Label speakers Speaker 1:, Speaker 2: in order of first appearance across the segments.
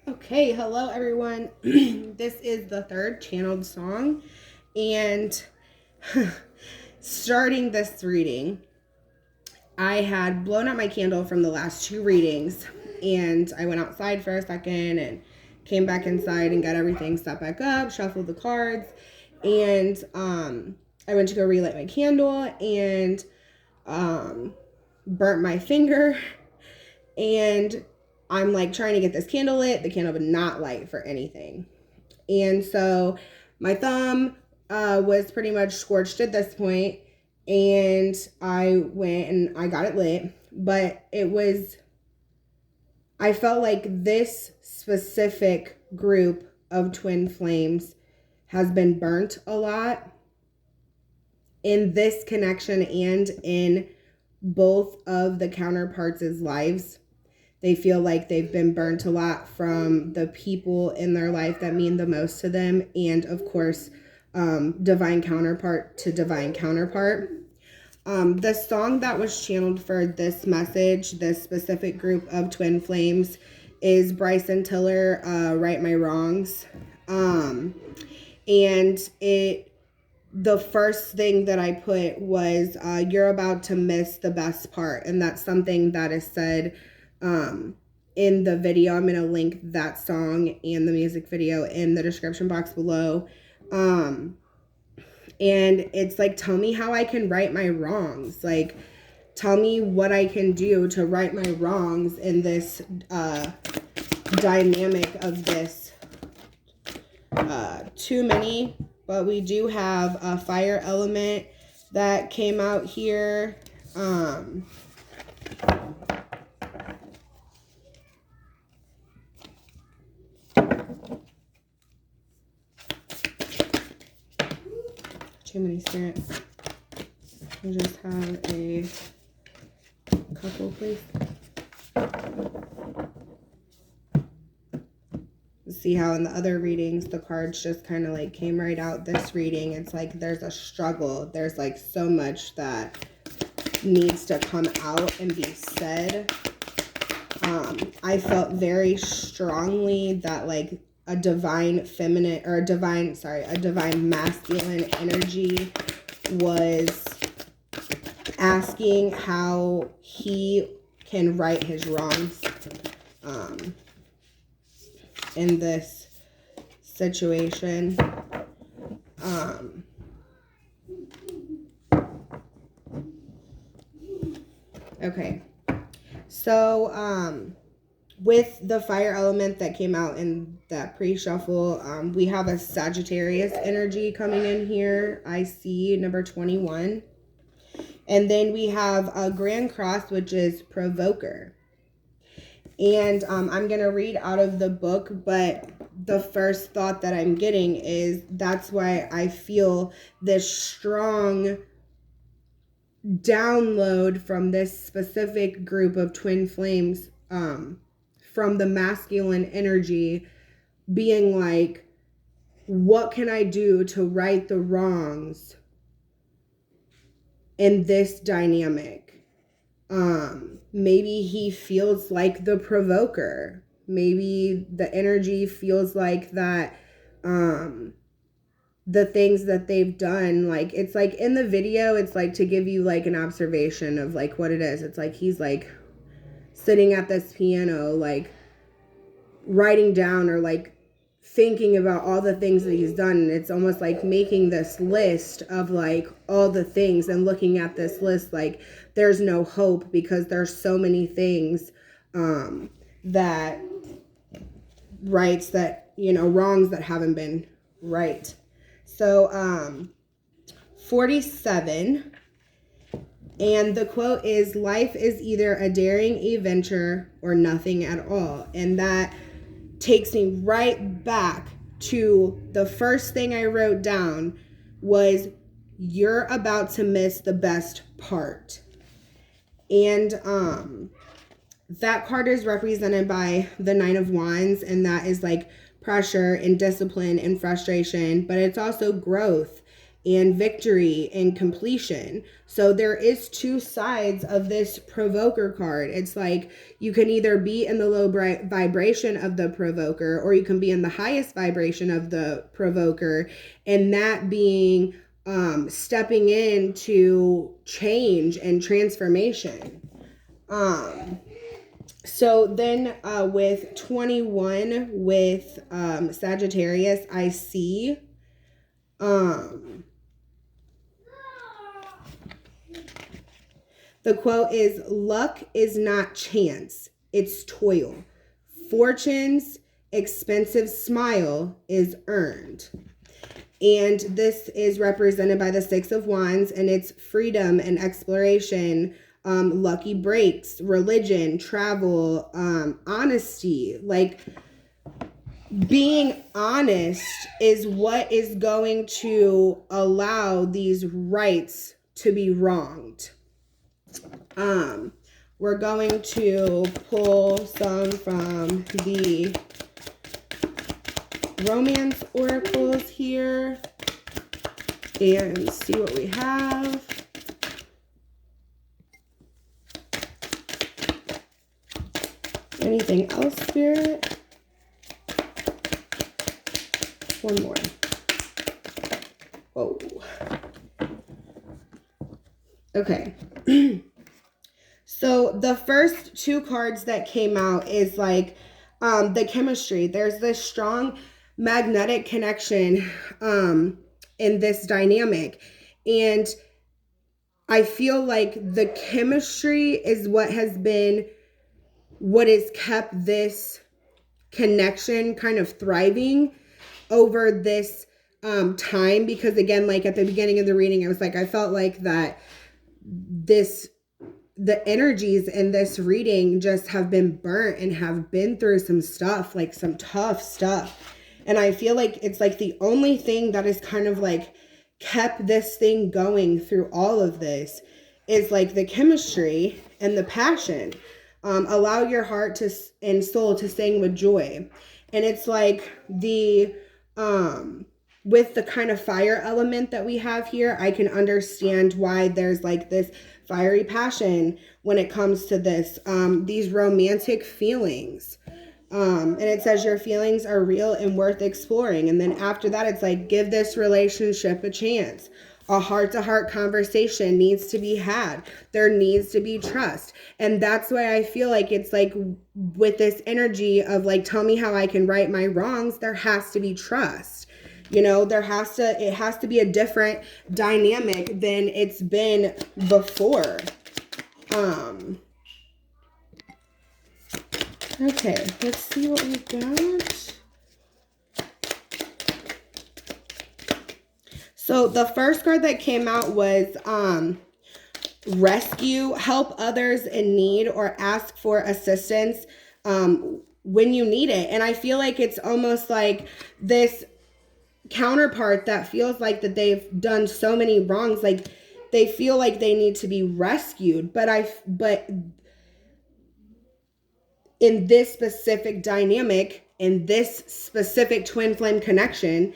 Speaker 1: Okay, hello everyone. This is the third channeled song, and starting this reading, I had blown out my candle from the last two readings, and I went outside for a second and came back inside and got everything set back up, shuffled the cards, and I went to go relight my candle and burnt my finger, and I'm like trying to get this candle lit. The candle would not light for anything. And so my thumb was pretty much scorched at this point, and I went and I got it lit. But I felt like this specific group of twin flames has been burnt a lot in this connection and in both of the counterparts' lives. They feel like they've been burnt a lot from the people in their life that mean the most to them. And of course, divine counterpart to divine counterpart. The song that was channeled for this message, this specific group of twin flames, is Bryson Tiller, Right My Wrongs. And the first thing that I put was, you're about to miss the best part. And that's something that is said in the video. I'm going to link that song and the music video in the description box below. And it's like, tell me how I can right my wrongs. Like, tell me what I can do to right my wrongs in this dynamic of this too many. But we do have a fire element that came out here. Too many spirits. We'll just have a couple, please. See how in the other readings the cards just kind of like came right out. This reading, it's like there's a struggle. There's like so much that needs to come out and be said. I felt very strongly that like a divine feminine or a divine masculine energy was asking how he can right his wrongs in this situation. Okay. So, with the fire element that came out in that pre-shuffle, we have a Sagittarius energy coming in here. I see number 21. And then we have a Grand Cross, which is Provoker. And I'm going to read out of the book, but the first thought that I'm getting is that's why I feel this strong download from this specific group of twin flames, from the masculine energy being like, what can I do to right the wrongs in this dynamic? Maybe he feels like the provoker. Maybe the energy feels like that, the things that they've done, like, it's like in the video, it's like to give you like an observation of like what it is. It's like he's like sitting at this piano, like writing down or like thinking about all the things that he's done. And it's almost like making this list of like all the things and looking at this list like there's no hope because there's so many things that rights that, you know, wrongs that haven't been right. So 47, and the quote is, life is either a daring adventure or nothing at all. And that takes me right back to the first thing I wrote down was, you're about to miss the best part. And that card is represented by the Nine of Wands, and that is like pressure and discipline and frustration, but it's also growth and victory and completion. So there is two sides of this provoker card. It's like you can either be in the low vibration of the provoker, or you can be in the highest vibration of the provoker, and that being stepping into change and transformation. So then with 21 with Sagittarius, I see the quote is, luck is not chance, it's toil. Fortune's expensive smile is earned. And this is represented by the Six of Wands, and it's freedom and exploration, lucky breaks, religion, travel, honesty. Like, being honest is what is going to allow these rights to be wronged. We're going to pull some from the romance oracles here and see what we have. Anything else, Spirit? One more. Whoa. Okay. So the first two cards that came out is like the chemistry. There's this strong magnetic connection in this dynamic. And I feel like the chemistry is what has kept this connection kind of thriving over this time. Because again, like at the beginning of the reading, I was like, I felt like that the energies in this reading just have been burnt and have been through some stuff, like some tough stuff. And I feel like it's like the only thing that is kind of like kept this thing going through all of this is like the chemistry and the passion. Allow your heart and soul to sing with joy. And it's like the with the kind of fire element that we have here, I can understand why there's like this fiery passion when it comes to this, these romantic feelings. And it says your feelings are real and worth exploring. And then after that, it's like, give this relationship a chance. A heart-to-heart conversation needs to be had. There needs to be trust. And that's why I feel like it's like with this energy of like, tell me how I can right my wrongs, there has to be trust. You know, it has to be a different dynamic than it's been before. Okay, let's see what we got. So the first card that came out was rescue, help others in need, or ask for assistance when you need it. And I feel like it's almost like this counterpart that feels like that they've done so many wrongs, like they feel like they need to be rescued. But in this specific dynamic, in this specific twin flame connection,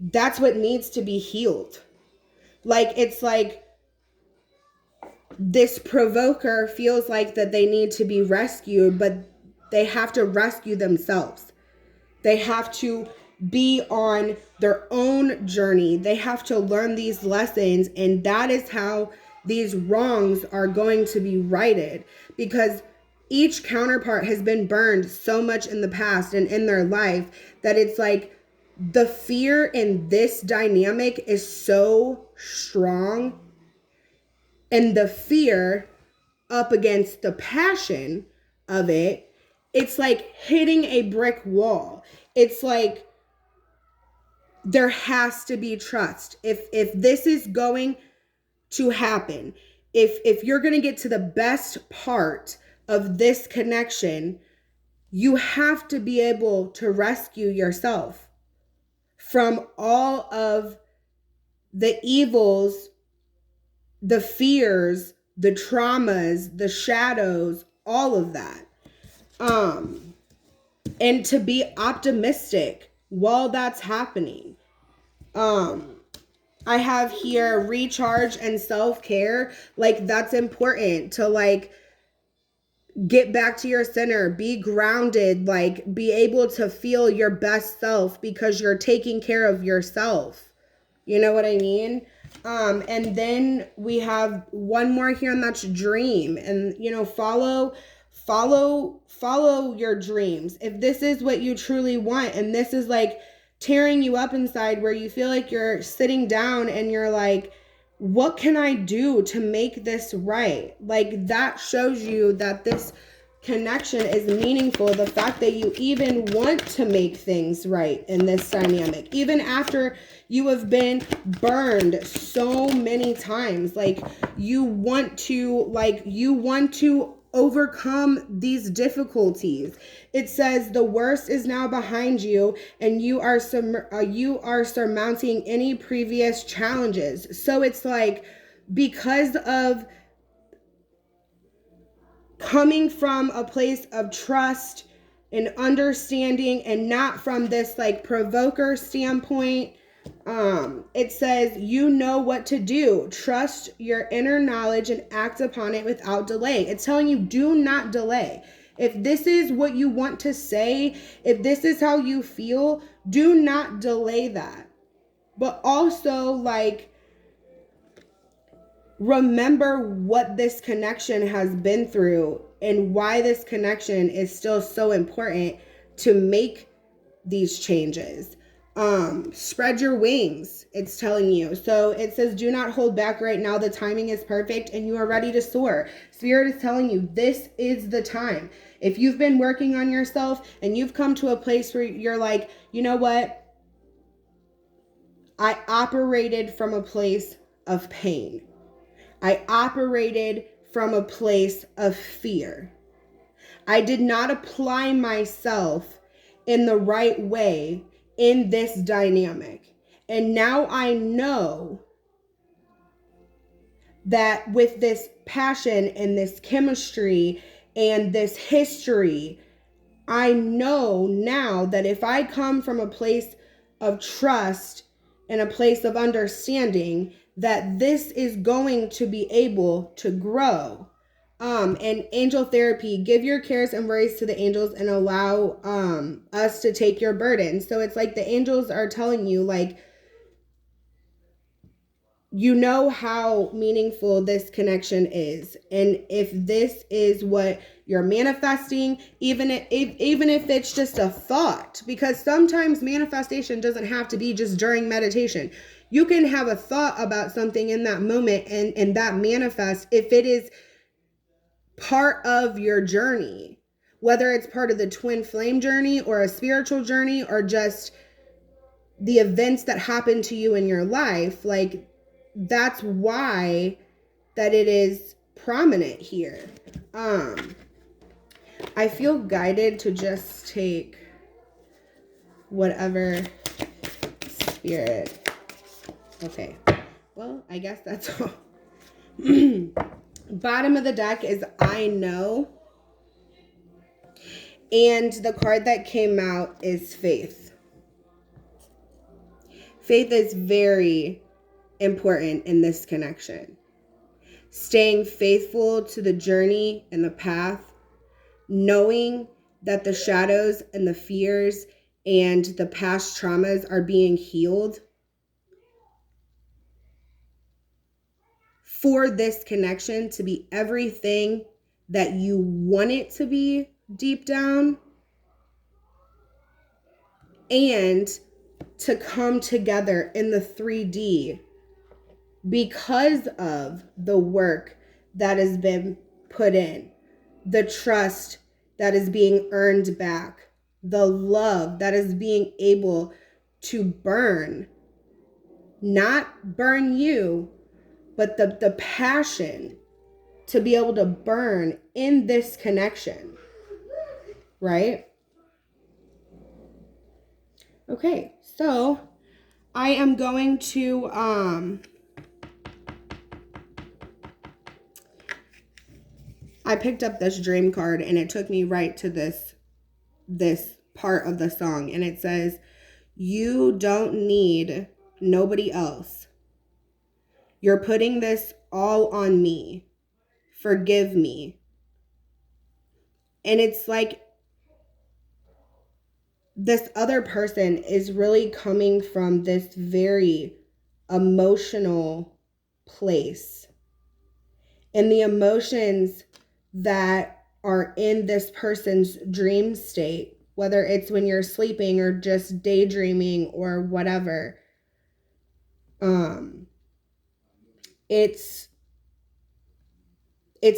Speaker 1: that's what needs to be healed. Like, it's like this provoker feels like that they need to be rescued, but they have to rescue themselves. They have to be on their own journey. They have to learn these lessons, and that is how these wrongs are going to be righted, because each counterpart has been burned so much in the past and in their life that it's like the fear in this dynamic is so strong, and the fear up against the passion of it, it's like hitting a brick wall. It's like there has to be trust. If this is going to happen, if you're going to get to the best part of this connection, you have to be able to rescue yourself from all of the evils, the fears, the traumas, the shadows, all of that. And to be optimistic while that's happening. I have here recharge and self-care. Like, that's important to like get back to your center, be grounded, like be able to feel your best self because you're taking care of yourself. You know what I mean? And then we have one more here, and that's dream. And, you know, follow your dreams. If this is what you truly want, and this is like tearing you up inside, where you feel like you're sitting down and you're like, what can I do to make this right? Like, that shows you that this connection is meaningful. The fact that you even want to make things right in this dynamic, even after you have been burned so many times, like you want to overcome these difficulties. It says the worst is now behind you, and you are surmounting any previous challenges. So it's like, because of coming from a place of trust and understanding, and not from this like provoker standpoint, it says, you know what to do. Trust your inner knowledge and act upon it without delay. It's telling you, do not delay. If this is what you want to say, if this is how you feel, do not delay that. But also, like, remember what this connection has been through and why this connection is still so important to make these changes. Spread your wings, it's telling you. So it says, do not hold back right now. The timing is perfect and you are ready to soar. Spirit is telling you, this is the time. If you've been working on yourself and you've come to a place where you're like, you know what? I operated from a place of pain. I operated from a place of fear. I did not apply myself in the right way in this dynamic. And now I know that with this passion and this chemistry and this history, I know now that if I come from a place of trust and a place of understanding, that this is going to be able to grow. And angel therapy, give your cares and worries to the angels and allow us to take your burden. So it's like the angels are telling you, like, you know how meaningful this connection is. And if this is what you're manifesting, even if it's just a thought, because sometimes manifestation doesn't have to be just during meditation. You can have a thought about something in that moment and that manifest if it is part of your journey, whether it's part of the twin flame journey or a spiritual journey or just the events that happen to you in your life. Like, that's why that it is prominent here. I feel guided to just take whatever spirit. Okay, well, I guess that's all. Bottom of the deck is I know. And the card that came out is faith. Faith is very important in this connection. Staying faithful to the journey and the path, knowing that the shadows and the fears and the past traumas are being healed for this connection to be everything that you want it to be deep down, and to come together in the 3D because of the work that has been put in, the trust that is being earned back, the love that is being able to burn, not burn you, but the passion to be able to burn in this connection, right? Okay, so I am going to I picked up this dream card and it took me right to this part of the song, and it says, you don't need nobody else. You're putting this all on me. Forgive me. And it's like this other person is really coming from this very emotional place. And the emotions that are in this person's dream state, whether it's when you're sleeping or just daydreaming or whatever, it's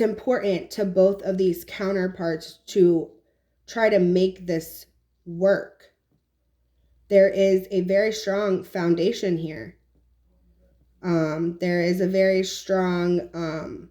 Speaker 1: important to both of these counterparts to try to make this work. There is a very strong foundation here. There is a very strong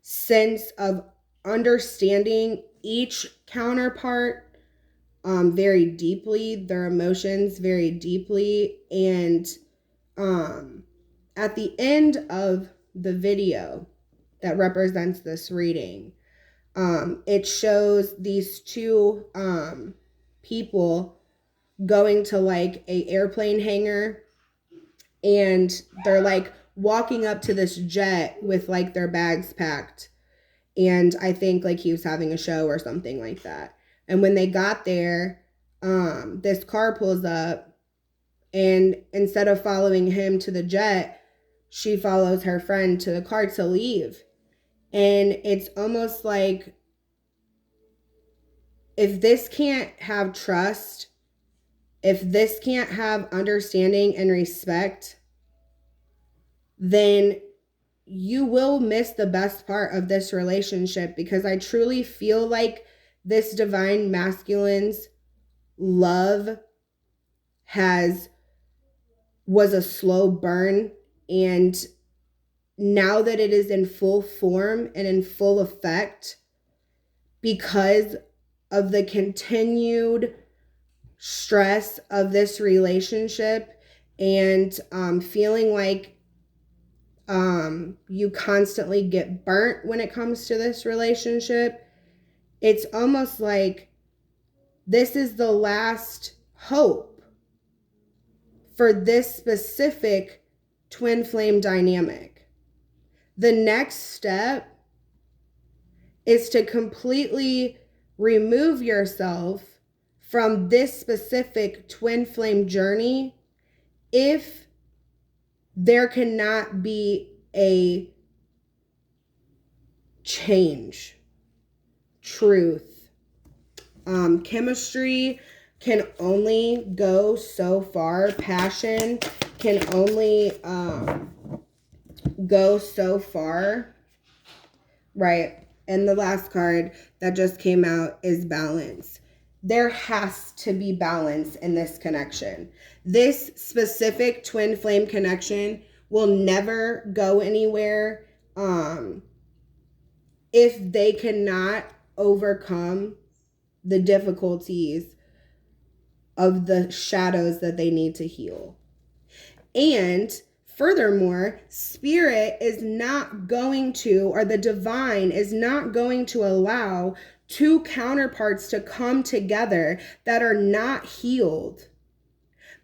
Speaker 1: sense of understanding each counterpart very deeply, their emotions very deeply. And at the end of the video that represents this reading, it shows these two people going to like a airplane hangar, and they're like walking up to this jet with like their bags packed. And I think like he was having a show or something like that. And when they got there, this car pulls up, and instead of following him to the jet, she follows her friend to the car to leave. And it's almost like, if this can't have trust, if this can't have understanding and respect, then you will miss the best part of this relationship, because I truly feel like this divine masculine's love was a slow burn, and now that it is in full form and in full effect, because of the continued stress of this relationship, and feeling like you constantly get burnt when it comes to this relationship, it's almost like this is the last hope for this specific twin flame dynamic. The next step is to completely remove yourself from this specific twin flame journey if there cannot be a change, truth. Chemistry can only go so far. Passion can only go so far. Right. And the last card that just came out is balance. There has to be balance in this connection. This specific twin flame connection will never go anywhere if they cannot overcome the difficulties of the shadows that they need to heal. And furthermore, spirit is not going to, or the divine is not going to allow two counterparts to come together that are not healed,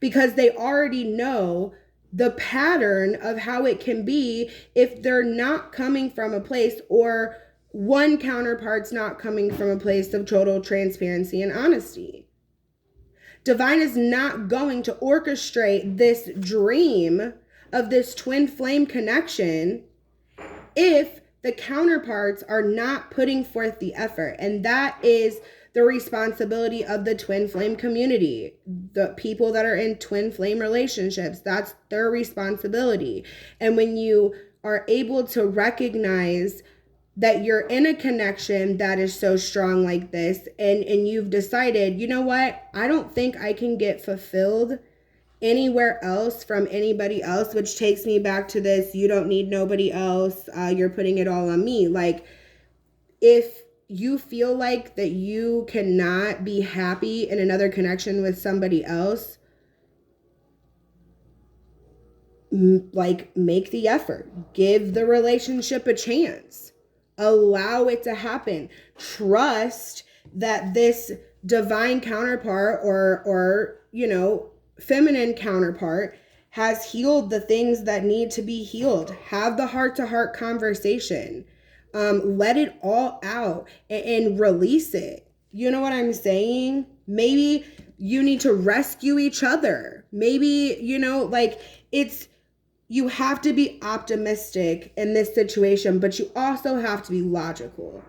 Speaker 1: because they already know the pattern of how it can be if they're not coming from a place, or one counterpart's not coming from a place of total transparency and honesty. Divine is not going to orchestrate this dream of this twin flame connection if the counterparts are not putting forth the effort. And that is the responsibility of the twin flame community. The people that are in twin flame relationships, that's their responsibility. And when you are able to recognize that you're in a connection that is so strong like this, and you've decided, you know what, I don't think I can get fulfilled anywhere else from anybody else, which takes me back to this, you don't need nobody else, you're putting it all on me. Like, if you feel like that you cannot be happy in another connection with somebody else, like, make the effort, give the relationship a chance, allow it to happen, trust that this divine counterpart, or you know, feminine counterpart, has healed the things that need to be healed. Have the heart-to-heart conversation. Let it all out and release it. You know what I'm saying? Maybe you need to rescue each other. Maybe, you know, like you have to be optimistic in this situation, but you also have to be logical.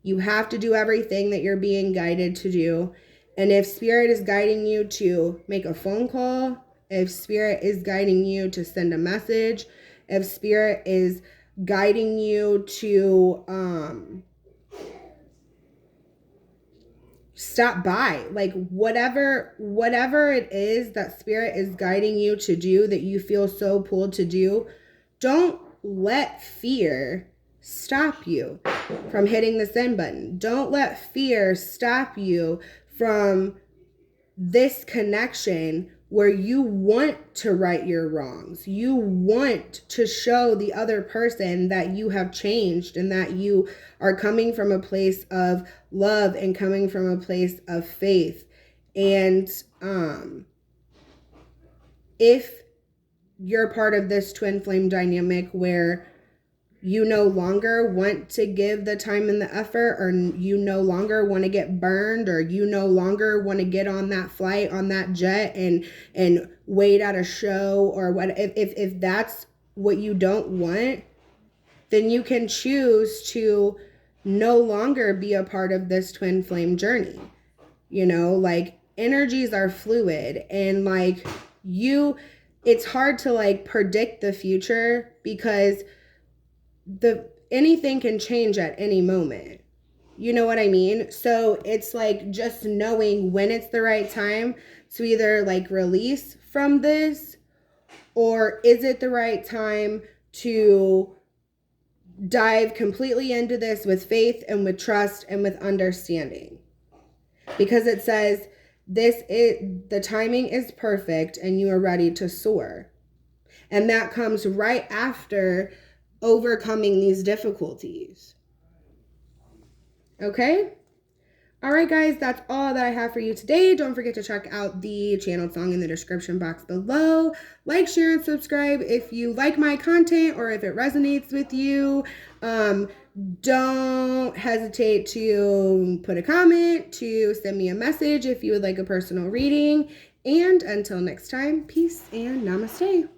Speaker 1: You have to do everything that you're being guided to do. And if Spirit is guiding you to make a phone call, if Spirit is guiding you to send a message, if Spirit is guiding you to stop by, like whatever it is that Spirit is guiding you to do that you feel so pulled to do, don't let fear stop you from hitting the send button. Don't let fear stop you from this connection where you want to right your wrongs. You want to show the other person that you have changed and that you are coming from a place of love and coming from a place of faith. And if you're part of this twin flame dynamic where you no longer want to give the time and the effort, or you no longer want to get burned, or you no longer want to get on that flight, on that jet and wait at a show, or what, if that's what you don't want, then you can choose to no longer be a part of this twin flame journey. You know, like energies are fluid, and like it's hard to like predict the future because anything can change at any moment. You know what I mean? So it's like just knowing when it's the right time to either like release from this, or is it the right time to dive completely into this with faith and with trust and with understanding. Because it says the timing is perfect and you are ready to soar. And that comes right after overcoming these difficulties. Okay? All right, guys, that's all that I have for you today. Don't forget to check out the channel song in the description box below. Like, share, and subscribe if you like my content or if it resonates with you. Don't hesitate to put a comment, to send me a message if you would like a personal reading. And until next time, peace and namaste.